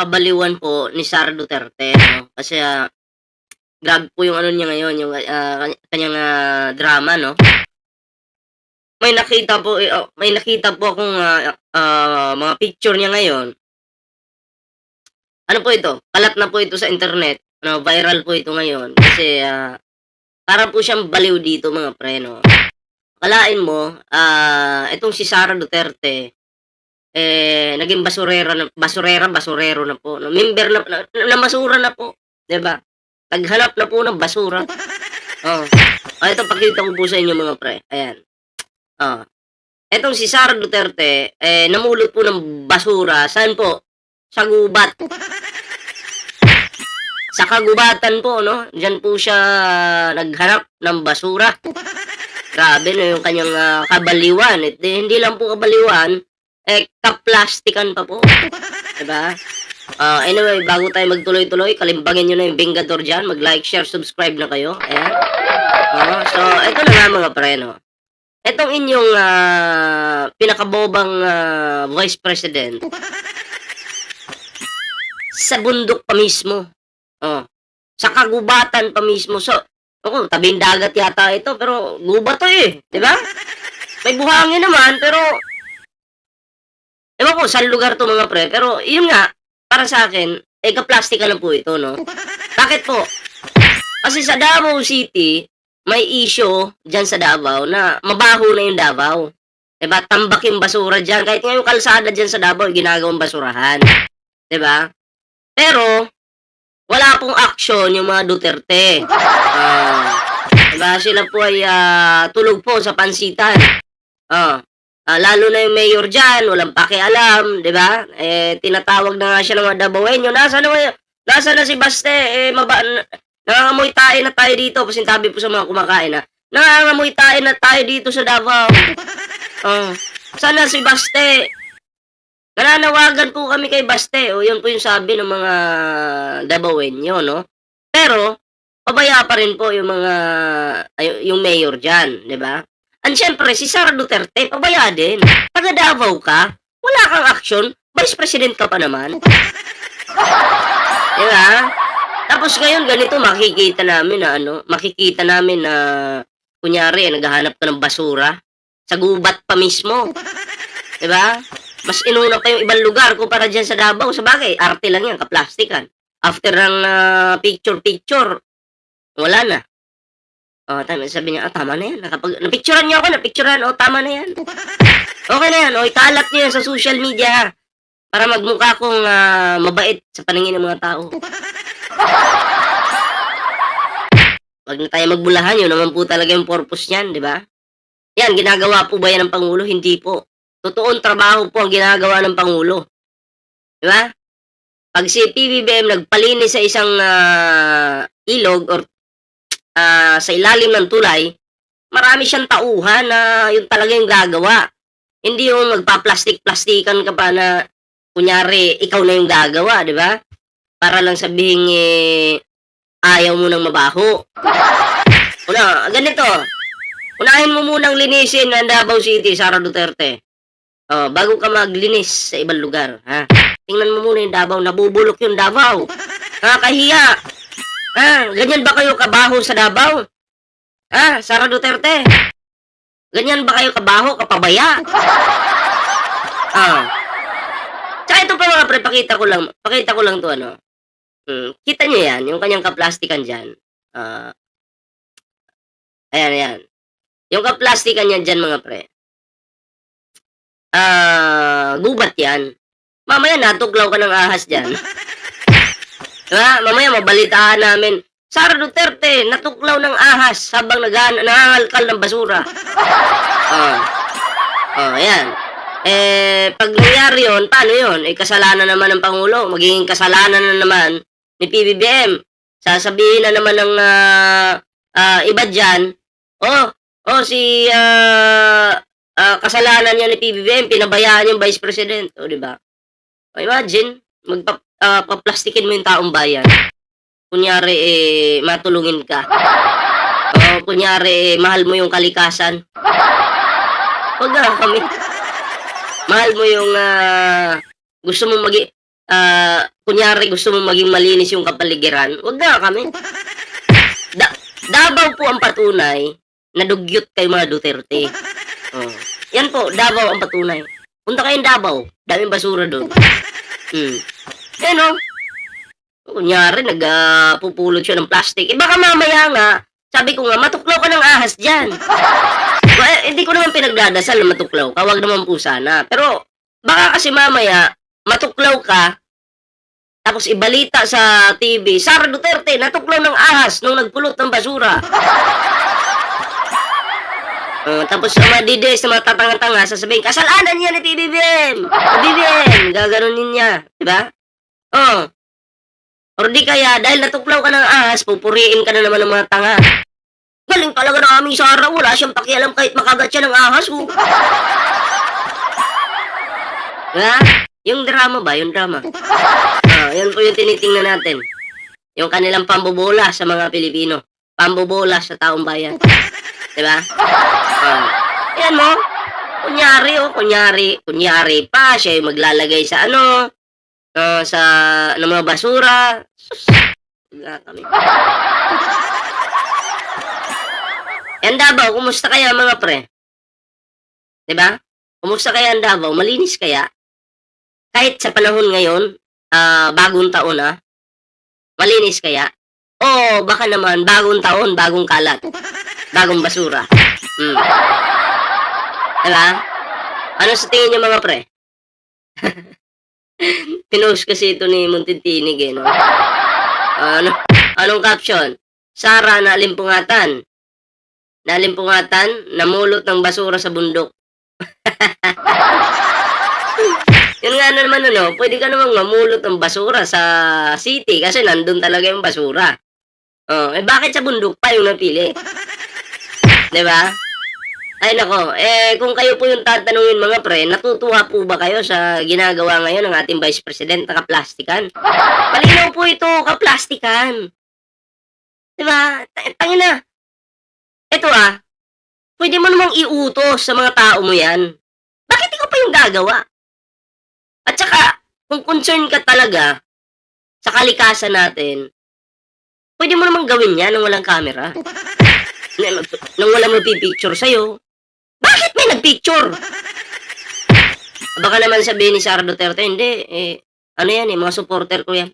kabaliwan po ni Sara Duterte, 'no, kasi, grabe po yung ano niya ngayon, yung, kanyang, drama, 'no. May nakita po akong, mga picture niya ngayon. Ano po ito, kalat na po ito sa internet, no, viral po ito ngayon kasi, para po siyang baliw dito mga pre, 'no. Akalain mo, itong si Sara Duterte, naging basurero na po, 'no, member na basura na po, 'di ba? Naghanap na po ng basura, oh. Ito pakita ko po sa inyo mga pre, ayan, oh. Etong si Sara Duterte, namulot po ng basura, saan po? Sa gubat. Sa kagubatan po 'no, diyan po siya naghanap ng basura. Grabe 'no, yung kanyang, kabaliwan, hindi lang po kabaliwan, kaplastikan pa po, 'di ba? Anyway, bago tayo magtuloy-tuloy, kalimbangin niyo na yung Vengador diyan, mag-like, share, subscribe na kayo, ayan. So ito na nga mga pre 'no, etong inyong, pinakabobang, Vice President, sa bundok pa mismo. Oh, sa kagubatan pa mismo. So, naku, tabing dagat yata ito, pero gubat 'to, 'di ba? May buhangin naman, pero ewan ko saan lugar 'to mga pre, pero yun nga, para sa akin, kaplastikan lang po ito, 'no? Bakit po? Kasi sa Davao City, may issue diyan sa Davao na mabaho na yung Davao. 'Di ba? Tambak yung basura diyan, kahit nga yung kalsada diyan sa Davao ginagawang basurahan, 'di ba? Pero wala pong aksyon yung mga Duterte. 'Di ba sila po ay, tulog po sa pansitan. Oh, lalo na yung mayor diyan, walang pakialam, 'di ba? Tinatawag na nga siya ng mga Davaoenyo, "Nasaan na si Baste? Nangangamoy tae na tayo dito." Pasintabi po sa mga kumakain, "Nangangamoy tae na tayo dito sa Davao." Oh, "Saan na si Baste? Nananawagan po kami kay Baste." O yun po yung sabi ng mga Davaoenyo 'no. Pero pabaya pa rin po yung mga yung mayor diyan, 'di ba? And siyempre si Sara Duterte pabaya din. Taga Davao ka, wala kang aksyon, Vice President ka pa naman. 'Di ba? Tapos ngayon ganito makikita namin na kunyari naghahanap ka ng basura sa gubat pa mismo, 'di ba? Mas inuna pa yung ibang lugar kumpara diyan sa Davao. Sabagay arte lang 'yan, kaplastikan. After ng, picture-picture, wala na. Oh, sabi niya, tama na 'yan, napicturan niyo ako, napicturan, tama na 'yan. Okay na 'yan, ikalat niyo 'yan sa social media, para magmukha akong, mabait sa paningin ng mga tao. 'Wag na tayo magbulahan, yun naman po talaga yung purpose niyan, 'di ba? 'Yan, ginagawa po ba 'yan ng pangulo? Hindi po. Totoong trabaho po ang ginagawa ng pangulo, 'di ba? 'Pag si PBBM nagpalinis sa isang, ilog or, sa ilalim ng tulay, marami siyang tauhan na yun talaga yung gagawa. Hindi yung magpa-plastik-plastikan ka pa na kunyari ikaw na yung gagawa, 'di ba? Para lang sabihing, ayaw mo ng mabaho. Ganito, unahin mo munang linisin ang Davao City, Sara Duterte. Bago ka maglinis sa ibang lugar, ha? Tingnan mo muna yung Davao, nabubulok yung Davao. Nakakahiya. Ganyan ba kayo kabaho sa Davao? Sara Duterte? Ganyan ba kayo kabaho, kapabaya? Tsaka ito pa mga pre, pakita ko lang 'to ano. Kita niyo 'yan, yung kanyang kaplastikan diyan. Ayan, ayan. Yung kaplastikan niya diyan mga pre. Gubat 'yan. Mamaya natuklaw ka ng ahas diyan. Mamaya mabalitaan namin, Sara Duterte natuklaw ng ahas habang nangangalkal ng basura. Ayan. 'Pag nangyari 'yon, paano 'yon? Kasalanan naman ng pangulo, magiging kasalanan na naman ni PBBM. Sasabihin na naman ng, iba diyan, si, kasalanan niya ni PBBM, pinabayaan yung Vice President, 'di ba? Imagine, paplastikin mo yung taong bayan. Kunyari, matulungin ka. O kunyari, mahal mo yung kalikasan. Wag na kami. Mahal mo yung, gusto mong kunyari gusto mong maging malinis yung kapaligiran, wag na kami. Davao po ang patunay na dugyot kay mga Duterte. Oh. Yan po, Davao ang patunay. Punta kayong Davao, daming basura doon. Yan o. Kunyari, pupulot siya ng plastic. Baka mamaya nga, sabi ko nga, matuklaw ka ng ahas dyan. Hindi ko naman pinagdadasal na matuklaw ka, wag naman po sana. Pero, baka kasi mamaya, matuklaw ka, tapos ibalita sa TV, Sara Duterte, natuklaw ng ahas nung nagpulot ng basura. Tapos sa mga dides, sa mga tatanga-tanga, sasabihin, kasalanan niya ni PBBM! PBBM! Gaganunin niya. Diba? Or di kaya, dahil natuklaw ka ng ahas, pupuriin ka na naman ng mga tanga. Galing talaga na aming Sara, wala siyang pakialam kahit makagat siya ng ahas. Diba? Yung drama ba? Yung drama. Yan po yung tinitingnan natin. Yung kanilang pambobola sa mga Pilipino. Pambobola sa taong bayan. Diba? Yan mo. Kunyari pa, siya yung maglalagay sa sa mga basura. Sus, kami. Yan Davao, kumusta kaya mga pre? Diba? Kumusta kaya ang Davao? Malinis kaya? Kahit sa panahon ngayon, bagong taon malinis kaya? O baka naman bagong taon, bagong kalat, bagong basura. Diba? Ano sa tingin niyo mga pre? Pinost kasi ito ni Montitinig no? Anong caption? Sara nalimpungatan, namulot ng basura sa bundok. Yun nga naman pwede ka namang mamulot ng basura sa city kasi nandun talaga yung basura. Bakit sa bundok pa yung napili? Diba? Ay nako, kung kayo po yung tatanungin mga pre, natutuwa po ba kayo sa ginagawa ngayon ng ating Vice President na kaplastikan? Malinaw po ito, kaplastikan. Diba? Tangina. Ito pwede mo namang iutos sa mga tao mo yan. Bakit ikaw pa yung gagawa? At saka, kung concern ka talaga sa kalikasan natin, pwede mo namang gawin yan nang walang camera. Nang walang magpipicture sa'yo. Bakit may nagpicture? Baka naman sabihin ni Sara Duterte, hindi, mga supporter ko yan.